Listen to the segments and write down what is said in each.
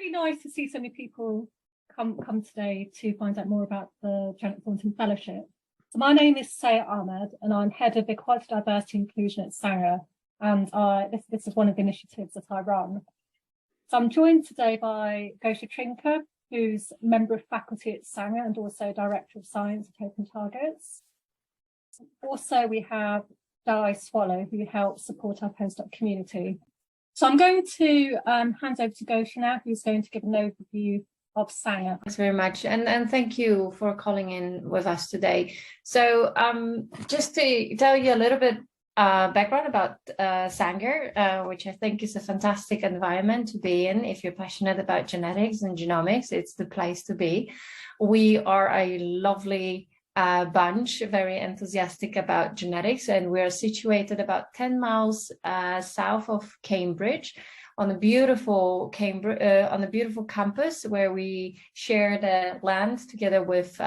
really nice to see so many people come today to find out more about the Janet Thornton Fellowship. So my name is Sayah Ahmed, and I'm Head of Equality, Diversity and Inclusion at Sanger, and this is one of the initiatives that I run. So I'm joined today by Gosha Trinker, who's a member of faculty at Sanger and also Director of Science at Open Targets. Also, we have Di Swallow, who helps support our postdoc community. So I'm going to hand over to Gosha now, who's going to give an overview of Sanger. Thanks very much, and thank you for calling in with us today. So just to tell you a little bit background about Sanger, which I think is a fantastic environment to be in if you're passionate about genetics and genomics. It's the place to be. We are a lovely bunch, very enthusiastic about genetics, and we're situated about 10 miles south of Cambridge on a beautiful campus where we share the land together with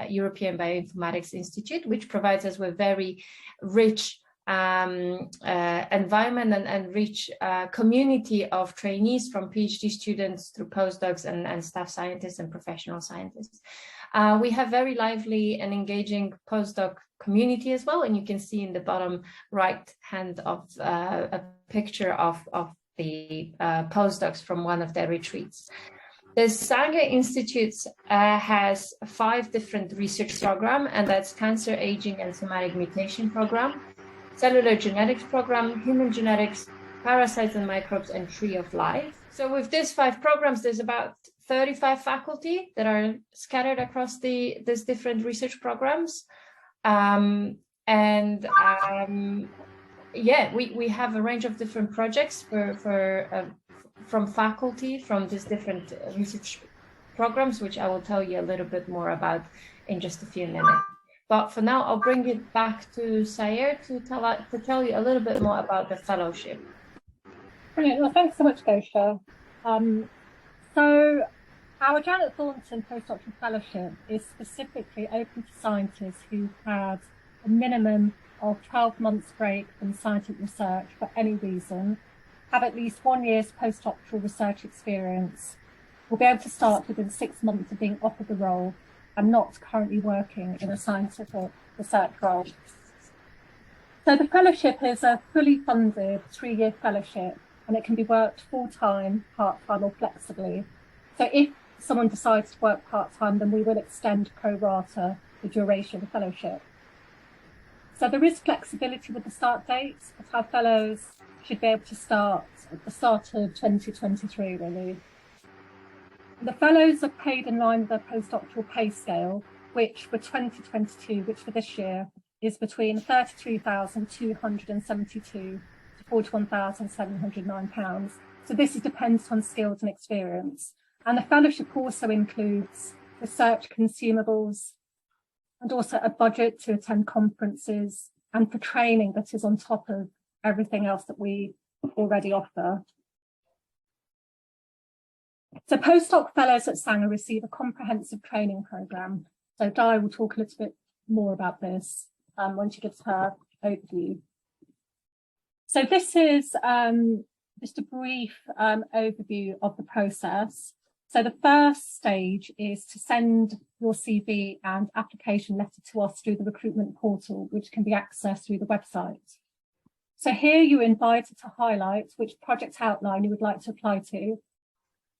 European Bioinformatics Institute, which provides us with very rich environment and rich community of trainees, from PhD students through postdocs and staff scientists and professional scientists. We have very lively and engaging postdoc community as well, and you can see in the bottom right hand of a picture of the postdocs from one of their retreats. The Sanger Institute has 5 different research programs, and that's Cancer, Aging and Somatic Mutation Program, Cellular Genetics Program, Human Genetics, Parasites and Microbes, and Tree of Life. So with these 5 programs, there's about 35 faculty that are scattered across these different research programs. Yeah, we have a range of different projects from faculty from these different research programs, which I will tell you a little bit more about in just a few minutes. But for now, I'll bring it back to Sayah to tell you a little bit more about the fellowship. Brilliant. Well, thanks so much, Gosha. So our Janet Thornton Postdoctoral Fellowship is specifically open to scientists who've had a minimum of 12 months break from scientific research for any reason, have at least 1 year's postdoctoral research experience, will be able to start within 6 months of being offered the role and not currently working in a scientific research role. So the fellowship is a fully funded 3-year fellowship, and it can be worked full-time, part-time or flexibly. So if someone decides to work part-time, then we will extend pro rata the duration of the fellowship. So there is flexibility with the start dates, but our fellows should be able to start at the start of 2023, really. The fellows are paid in line with their postdoctoral pay scale, which for 2022, which for this year, is between £33,272 to £41,709. So this depends on skills and experience. And the fellowship also includes research consumables and also a budget to attend conferences and for training that is on top of everything else that we already offer. So postdoc fellows at Sanger receive a comprehensive training programme. So Di will talk a little bit more about this when she gives her overview. So this is just a brief overview of the process. So the first stage is to send your CV and application letter to us through the recruitment portal, which can be accessed through the website. So here you're invited to highlight which project outline you would like to apply to.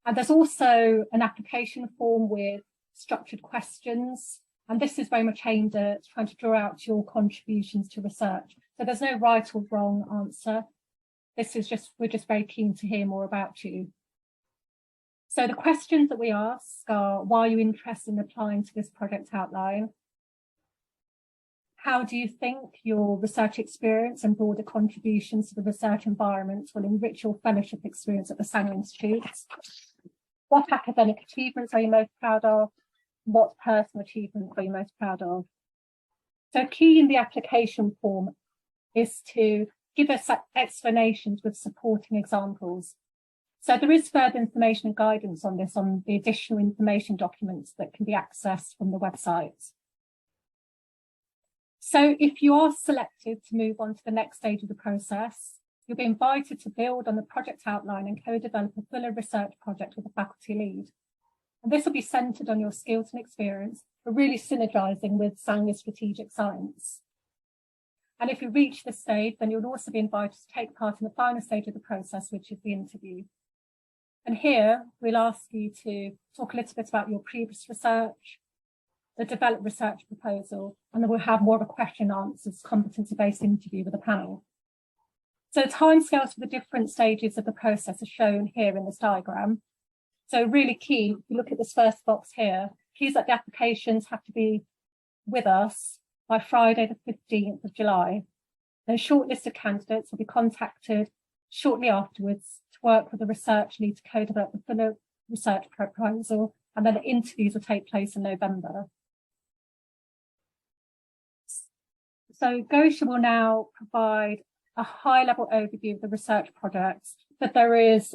And there's also an application form with structured questions. And this is very much aimed at trying to draw out your contributions to research. So there's no right or wrong answer. This is we're just very keen to hear more about you. So the questions that we ask are, why are you interested in applying to this project outline? How do you think your research experience and broader contributions to the research environment will enrich your fellowship experience at the Sanger Institute? What academic achievements are you most proud of? What personal achievements are you most proud of? So key in the application form is to give us explanations with supporting examples. So there is further information and guidance on this on the additional information documents that can be accessed from the website. So if you are selected to move on to the next stage of the process, you'll be invited to build on the project outline and co-develop a fuller research project with a faculty lead. And this will be centred on your skills and experience, but really synergising with Sanga's strategic science. And if you reach this stage, then you'll also be invited to take part in the final stage of the process, which is the interview. And here, we'll ask you to talk a little bit about your previous research, the developed research proposal, and then we'll have more of a question and answers, competency-based interview with a panel. So timescales for the different stages of the process are shown here in this diagram. So really key, if you look at this first box here, keys that the applications have to be with us by Friday the 15th of July. Then a short list of candidates will be contacted shortly afterwards to work with the research lead to co-develop the fuller research proposal, and then the interviews will take place in November. So Gosha will now provide a high-level overview of the research projects, but there is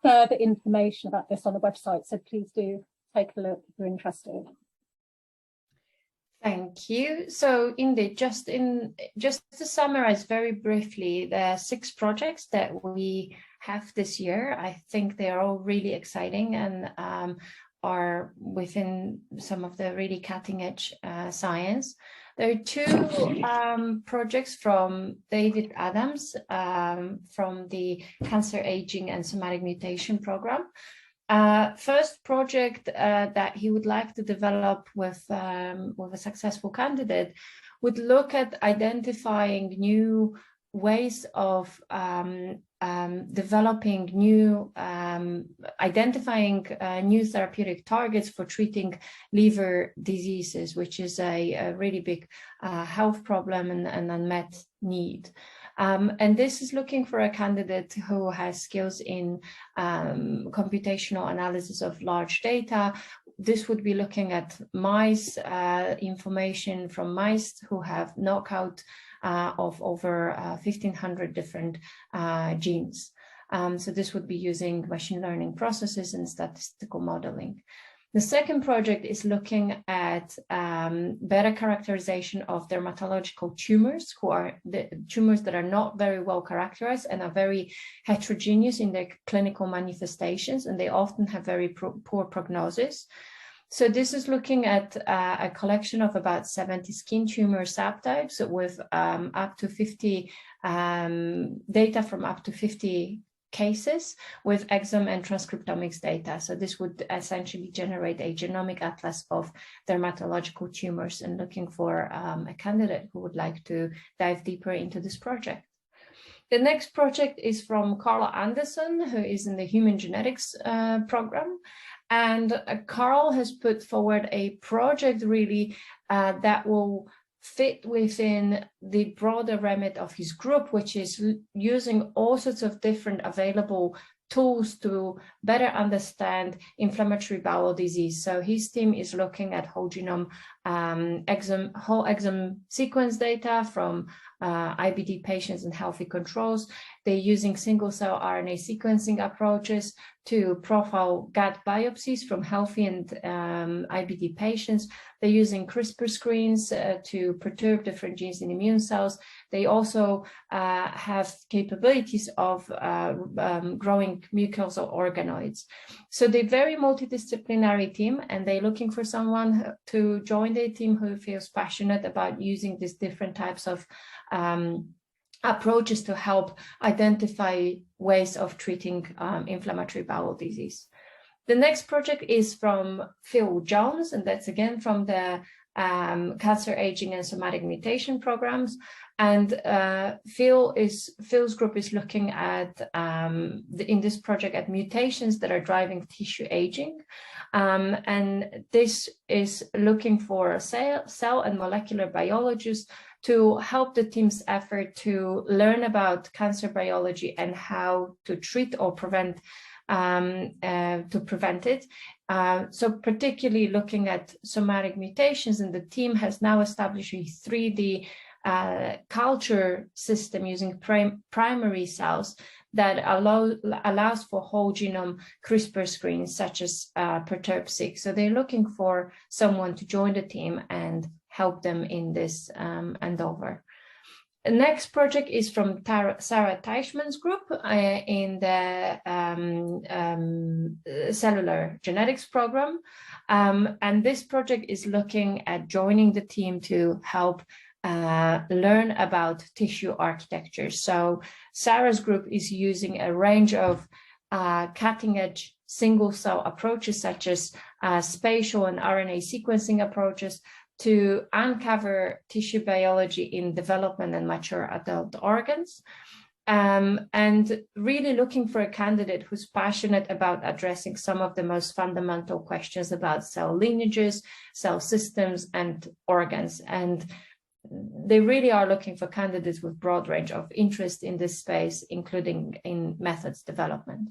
further information about this on the website, so please do take a look if you're interested. Thank you. So indeed, just to summarize very briefly, there are 6 projects that we have this year. I think they are all really exciting and are within some of the really cutting edge science. There are 2 projects from David Adams from the Cancer Aging and Somatic Mutation program. First project that he would like to develop with a successful candidate would look at identifying new ways of developing new, identifying new therapeutic targets for treating liver diseases, which is a really big health problem and unmet need. And this is looking for a candidate who has skills in computational analysis of large data. This would be looking at mice, information from mice who have knockout of over 1,500 different genes. So this would be using machine learning processes and statistical modeling. The second project is looking at better characterization of dermatological tumors, who are the tumors that are not very well characterized and are very heterogeneous in their clinical manifestations, and they often have very poor prognosis. So this is looking at a collection of about 70 skin tumor subtypes with up to 50 data from up to 50 cases with exome and transcriptomics data. So this would essentially generate a genomic atlas of dermatological tumors, and looking for a candidate who would like to dive deeper into this project. The next project is from Carla Anderson, who is in the human genetics program. And Carl has put forward a project really that will fit within the broader remit of his group, which is using all sorts of different available tools to better understand inflammatory bowel disease. So his team is looking at whole genome whole exome sequence data from IBD patients and healthy controls. They're using single cell RNA sequencing approaches to profile gut biopsies from healthy and IBD patients. They're using CRISPR screens to perturb different genes in immune cells. They also have capabilities of growing mucosal organoids. So they're very multidisciplinary team, and they're looking for someone to join their team who feels passionate about using these different types of approaches to help identify ways of treating inflammatory bowel disease. The next project is from Phil Jones, and that's again from the Cancer Aging and Somatic Mutation programs. And Phil's group is looking at, in this project, at mutations that are driving tissue aging. And this is looking for cell and molecular biologists to help the team's effort to learn about cancer biology and how to treat or prevent it. So particularly looking at somatic mutations, and the team has now established a 3D culture system using primary cells that allows for whole genome CRISPR screens such as Perturb-6. So they're looking for someone to join the team and help them in this endeavor. The next project is from Sarah Teichmann's group in the cellular genetics program. And this project is looking at joining the team to help learn about tissue architecture. So Sarah's group is using a range of cutting-edge single-cell approaches, such as spatial and RNA sequencing approaches, to uncover tissue biology in development and mature adult organs. And really looking for a candidate who's passionate about addressing some of the most fundamental questions about cell lineages, cell systems, and organs. And they really are looking for candidates with broad range of interest in this space, including in methods development.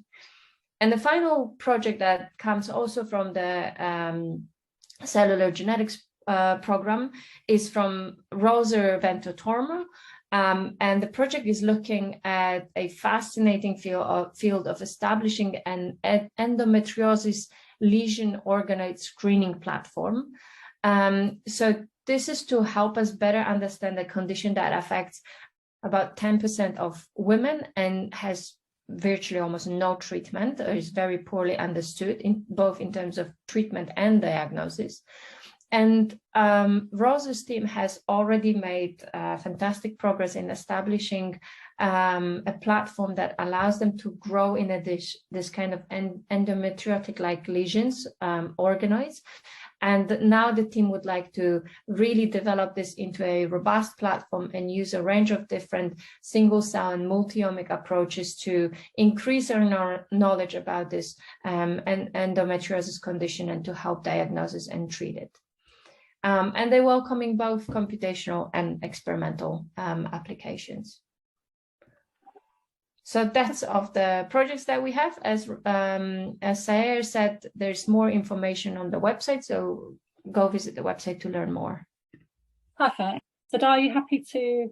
And the final project that comes also from the cellular genetics program is from Rosa Vento-Tormo. And the project is looking at a fascinating field of establishing an endometriosis lesion organoid screening platform. So this is to help us better understand the condition that affects about 10% of women and has virtually almost no treatment, or is very poorly understood, both in terms of treatment and diagnosis. And Rosa's team has already made fantastic progress in establishing a platform that allows them to grow in this kind of endometriotic-like lesions, organoids. And now the team would like to really develop this into a robust platform and use a range of different single-cell and multi-omic approaches to increase our knowledge about this endometriosis condition and to help diagnose and treat it. And they're welcoming both computational and experimental applications. So that's of the projects that we have. As Sayer said, there's more information on the website, so go visit the website to learn more. Perfect. So are you happy to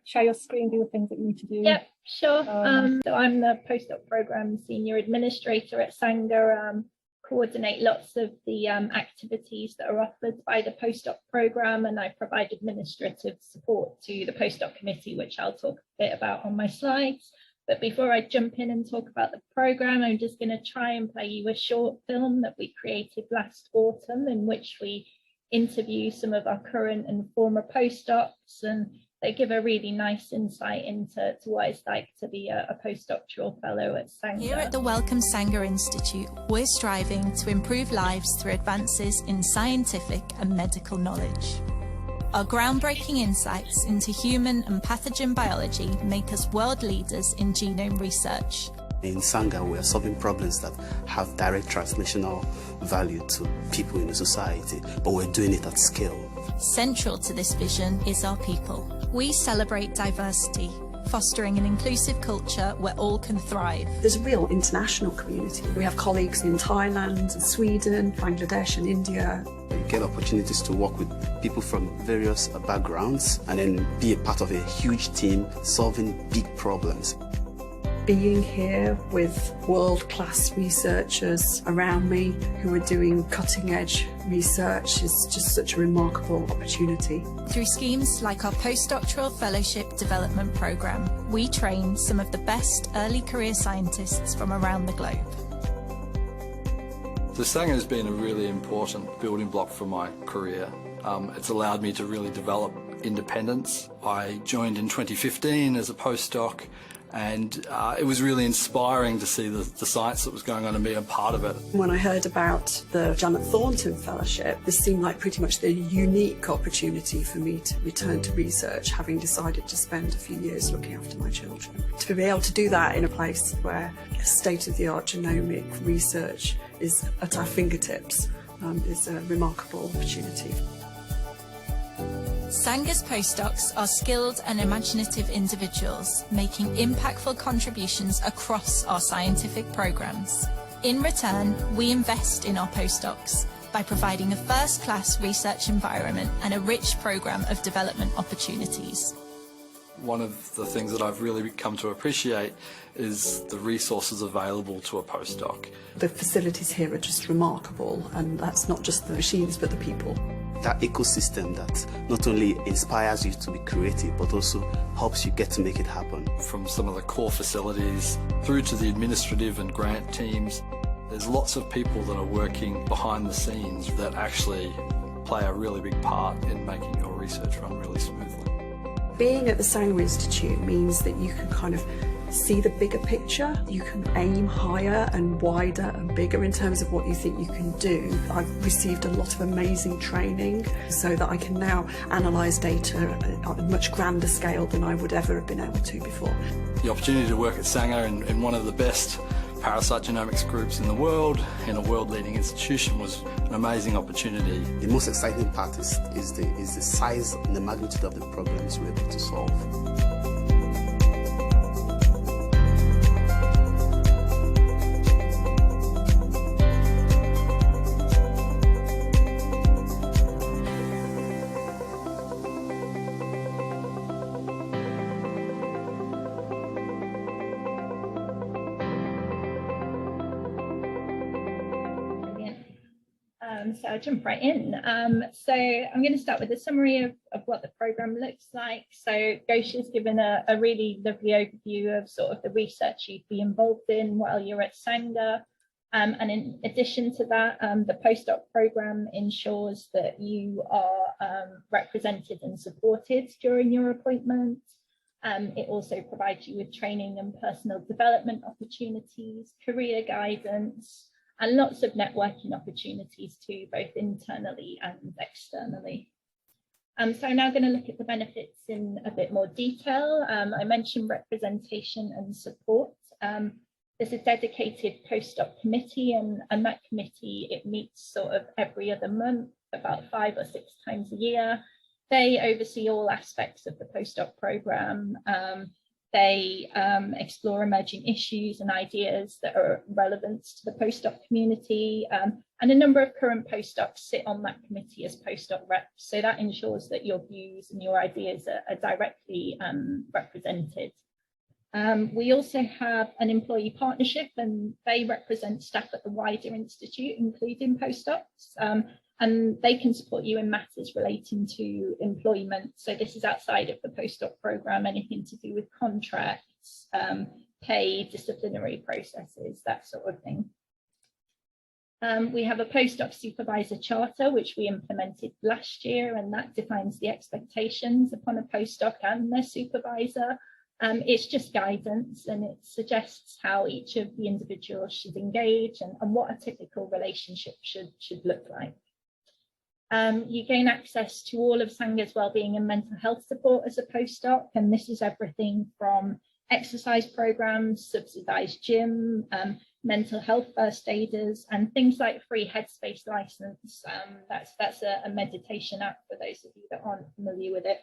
share your screen, do the things that you need to do? Yep, sure. So I'm the postdoc program senior administrator at Sanger. Coordinate lots of the activities that are offered by the postdoc program, and I provide administrative support to the postdoc committee, which I'll talk a bit about on my slides. But before I jump in and talk about the program, I'm just going to try and play you a short film that we created last autumn, in which we interview some of our current and former postdocs, and they give a really nice insight into what it's like to be a postdoctoral fellow at Sanger. Here at the Wellcome Sanger Institute, we're striving to improve lives through advances in scientific and medical knowledge. Our groundbreaking insights into human and pathogen biology make us world leaders in genome research. In Sanger, we are solving problems that have direct transmissional value to people in the society, but we're doing it at scale. Central to this vision is our people. We celebrate diversity, fostering an inclusive culture where all can thrive. There's a real international community. We have colleagues in Thailand, Sweden, Bangladesh and India. You get opportunities to work with people from various backgrounds and then be a part of a huge team solving big problems. Being here with world-class researchers around me who are doing cutting-edge research is just such a remarkable opportunity. Through schemes like our Postdoctoral Fellowship Development Programme, we train some of the best early career scientists from around the globe. The Sanger has been a really important building block for my career. It's allowed me to really develop independence. I joined in 2015 as a postdoc, and it was really inspiring to see the science that was going on and be a part of it. When I heard about the Janet Thornton Fellowship, this seemed like pretty much the unique opportunity for me to return to research, having decided to spend a few years looking after my children. To be able to do that in a place where state-of-the-art genomic research is at our fingertips is a remarkable opportunity. Sanger's postdocs are skilled and imaginative individuals making impactful contributions across our scientific programs. In return, we invest in our postdocs by providing a first-class research environment and a rich program of development opportunities. One of the things that I've really come to appreciate is the resources available to a postdoc. The facilities here are just remarkable, and that's not just the machines but the people. that ecosystem that not only inspires you to be creative, but also helps you get to make it happen. From some of the core facilities through to the administrative and grant teams, there's lots of people that are working behind the scenes that actually play a really big part in making your research run really smoothly. Being at the Sanger Institute means that you can kind of see the bigger picture. You can aim higher and wider and bigger in terms of what you think you can do. I've received a lot of amazing training so that I can now analyse data on a much grander scale than I would ever have been able to before. The opportunity to work at Sanger in one of the best parasite genomics groups in the world, in a world-leading institution, was an amazing opportunity. The most exciting part is the size and the magnitude of the problems we're able to solve. So I'll jump right in. So I'm going to start with a summary of what the programme looks like. So Gosha's given a really lovely overview of sort of the research you'd be involved in while you're at Sanger. And in addition to that, the postdoc programme ensures that you are represented and supported during your appointment. It also provides you with training and personal development opportunities, career guidance, and lots of networking opportunities too, both internally and externally. So I'm now going to look at the benefits in a bit more detail. I mentioned representation and support. There's a dedicated postdoc committee, and that committee, it meets sort of every other month, about 5 or 6 times a year. They oversee all aspects of the postdoc programme. They explore emerging issues and ideas that are relevant to the postdoc community, and a number of current postdocs sit on that committee as postdoc reps, so that ensures that your views and your ideas are directly represented. We also have an employee partnership, and they represent staff at the wider institute, including postdocs. And they can support you in matters relating to employment. So this is outside of the postdoc programme, anything to do with contracts, pay, disciplinary processes, that sort of thing. We have a postdoc supervisor charter, which we implemented last year, and that defines the expectations upon a postdoc and their supervisor. It's just guidance, and it suggests how each of the individuals should engage and what a typical relationship should look like. You gain access to all of Sanger's wellbeing and mental health support as a postdoc, and this is everything from exercise programs, subsidised gym, mental health first aiders, and things like free Headspace license. That's a meditation app for those of you that aren't familiar with it.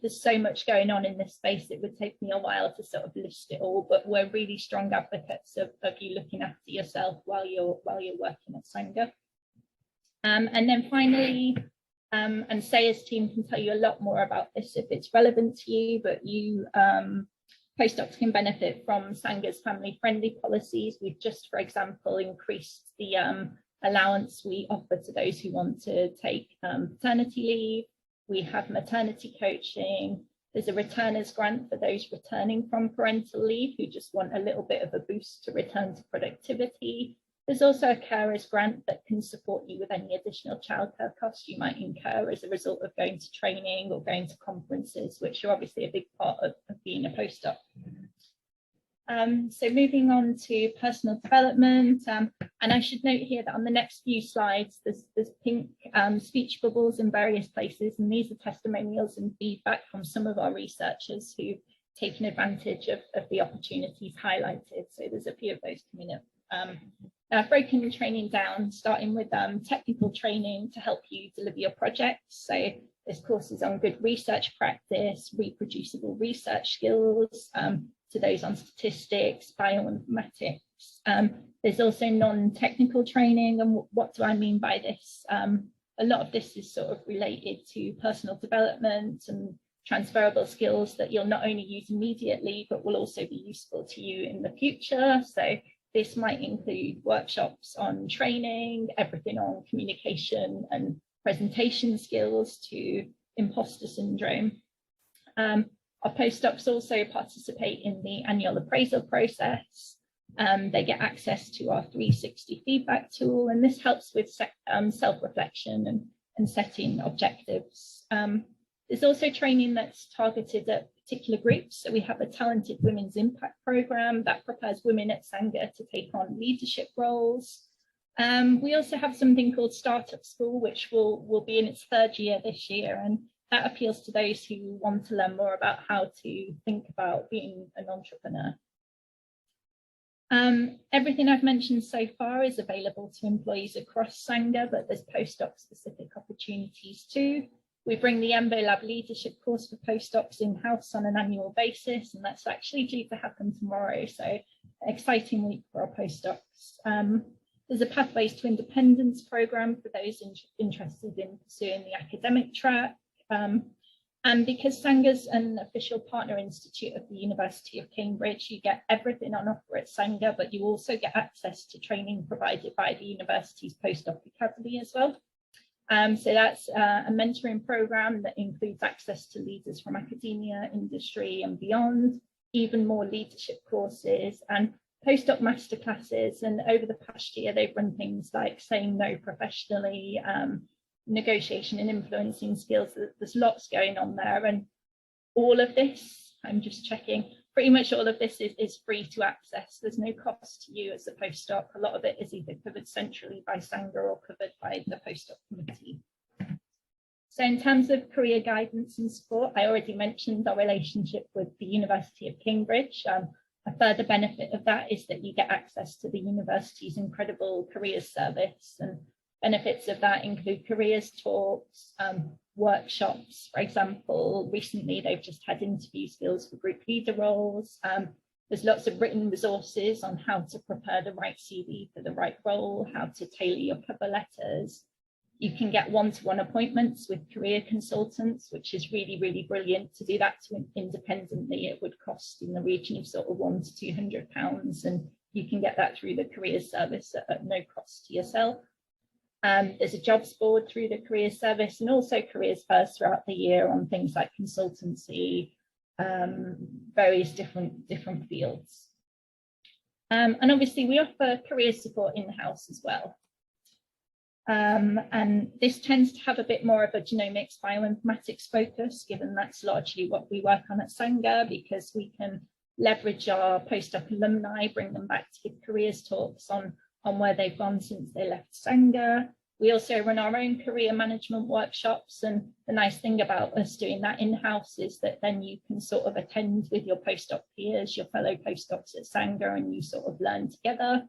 There's so much going on in this space, it would take me a while to sort of list it all, but we're really strong advocates of you looking after yourself while you're working at Sanger. And then finally, and Sayers team can tell you a lot more about this if it's relevant to you, but you postdocs can benefit from Sanger's family-friendly policies. We've just, for example, increased the allowance we offer to those who want to take paternity leave. We have maternity coaching. There's a returners grant for those returning from parental leave who just want a little bit of a boost to return to productivity. There's also a carers grant that can support you with any additional childcare costs you might incur as a result of going to training or going to conferences, which are obviously a big part of being a postdoc. So moving on to personal development, and I should note here that on the next few slides, there's pink speech bubbles in various places, and these are testimonials and feedback from some of our researchers who've taken advantage of the opportunities highlighted. So there's a few of those coming up. I've broken training down, starting with technical training to help you deliver your projects. So there's courses on good research practice, reproducible research skills, to those on statistics, bioinformatics. There's also non-technical training, and what do I mean by this? A lot of this is sort of related to personal development and transferable skills that you'll not only use immediately, but will also be useful to you in the future. So this might include workshops on training, everything on communication and presentation skills to imposter syndrome. Our postdocs also participate in the annual appraisal process. They get access to our 360 feedback tool, and this helps with self-reflection and setting objectives. There's also training that's targeted at particular groups. So we have a talented women's impact program that prepares women at Sanger to take on leadership roles. We also have something called Startup School, which will be in its 3rd year this year, and that appeals to those who want to learn more about how to think about being an entrepreneur. Everything I've mentioned so far is available to employees across Sanger, but there's postdoc specific opportunities too. We bring the EMBO Lab leadership course for postdocs in-house on an annual basis, and that's actually due to happen tomorrow. So an exciting week for our postdocs. There's a Pathways to Independence program for those interested in pursuing the academic track. And because Sanger's an official partner institute of the University of Cambridge, you get everything on offer at Sanger, but you also get access to training provided by the university's Postdoc Academy as well. So that's a mentoring program that includes access to leaders from academia, industry and beyond, even more leadership courses and postdoc masterclasses. And over the past year, they've run things like saying no professionally, negotiation and influencing skills. There's lots going on there, and all of this, I'm just checking, pretty much all of this is free to access. There's no cost to you as a postdoc. A lot of it is either covered centrally by Sanger or covered by the postdoc committee. So in terms of career guidance and support, I already mentioned our relationship with the University of Cambridge. A further benefit of that is that you get access to the university's incredible careers service, and benefits of that include careers talks, workshops. For example, recently they've just had interview skills for group leader roles. There's lots of written resources on how to prepare the right CV for the right role, how to tailor your cover letters. You can get one-to-one appointments with career consultants, which is really, really brilliant. To do that independently, it would cost in the region of sort of £100 to £200, and you can get that through the careers service at no cost to yourself. There's a jobs board through the careers service, and also careers fairs throughout the year on things like consultancy, various different fields. And obviously we offer career support in-house as well. And this tends to have a bit more of a genomics bioinformatics focus, given that's largely what we work on at Sanger, because we can leverage our postdoc alumni, bring them back to give careers talks on where they've gone since they left Sanger. We also run our own career management workshops, and the nice thing about us doing that in-house is that then you can sort of attend with your postdoc peers, your fellow postdocs at Sanger, and you sort of learn together.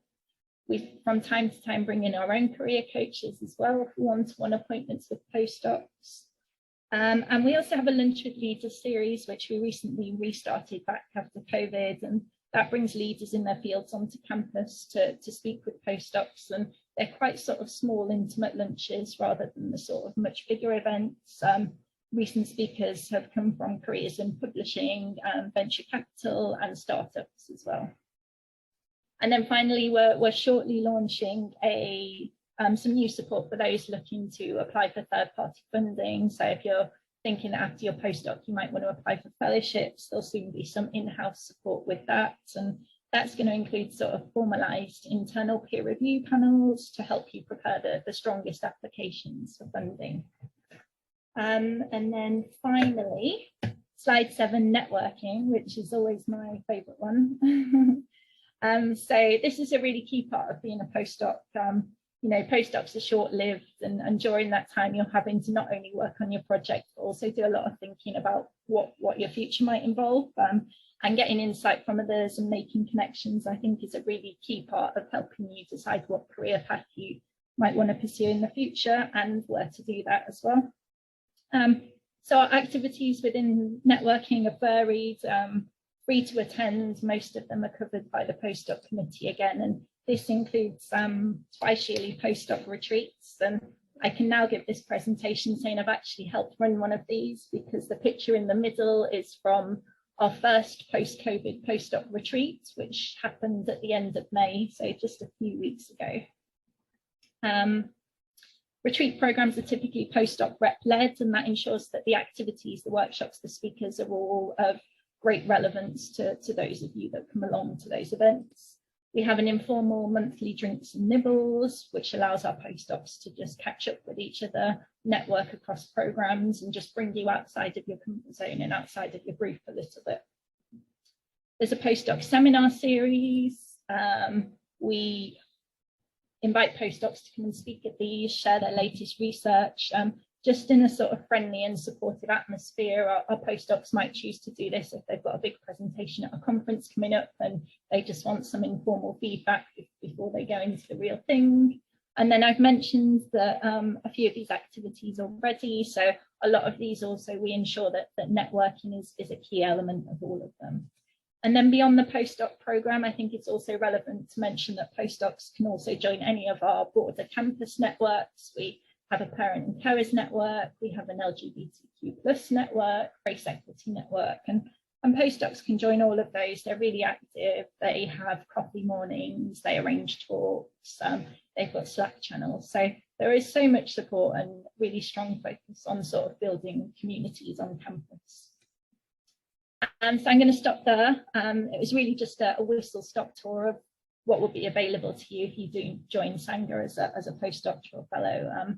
We from time to time bring in our own career coaches as well for one-to-one appointments with postdocs. And we also have a Lunch with Leaders series, which we recently restarted back after COVID, and that brings leaders in their fields onto campus to speak with postdocs, and they're quite sort of small, intimate lunches rather than the sort of much bigger events. Recent speakers have come from careers in publishing, venture capital and startups as well. And then finally, we're shortly launching some new support for those looking to apply for third-party funding. So if you're thinking that after your postdoc you might want to apply for fellowships, there'll soon be some in-house support with that, and that's going to include sort of formalized internal peer review panels to help you prepare the strongest applications for funding. And then finally, slide 7, networking, which is always my favorite one. So this is a really key part of being a postdoc. You know, postdocs are short-lived, and during that time you're having to not only work on your project, but also do a lot of thinking about what your future might involve, and getting insight from others and making connections, I think, is a really key part of helping you decide what career path you might want to pursue in the future and where to do that as well. So our activities within networking are varied, free to attend. Most of them are covered by the postdoc committee again, and this includes twice yearly postdoc retreats. And I can now give this presentation saying I've actually helped run one of these, because the picture in the middle is from our first post-COVID postdoc retreat, which happened at the end of May, so just a few weeks ago. Retreat programs are typically postdoc rep led, and that ensures that the activities, the workshops, the speakers are all of great relevance to those of you that come along to those events. We have an informal monthly drinks and nibbles, which allows our postdocs to just catch up with each other, network across programs, and just bring you outside of your comfort zone and outside of your group a little bit. There's a postdoc seminar series. We invite postdocs to come and speak at these, share their latest research, just in a sort of friendly and supportive atmosphere. Our postdocs might choose to do this if they've got a big presentation at a conference coming up and they just want some informal feedback before they go into the real thing. And then I've mentioned that a few of these activities already. So a lot of these also, we ensure that networking is a key element of all of them. And then beyond the postdoc program, I think it's also relevant to mention that postdocs can also join any of our broader campus networks. We have a parent and carers network, we have an LGBTQ+ network, race equity network, and postdocs can join all of those. They're really active, they have coffee mornings, they arrange talks, they've got Slack channels. So there is so much support and really strong focus on sort of building communities on campus. And so I'm going to stop there. It was really just a whistle-stop tour of what will be available to you if you do join Sanger as a postdoctoral fellow.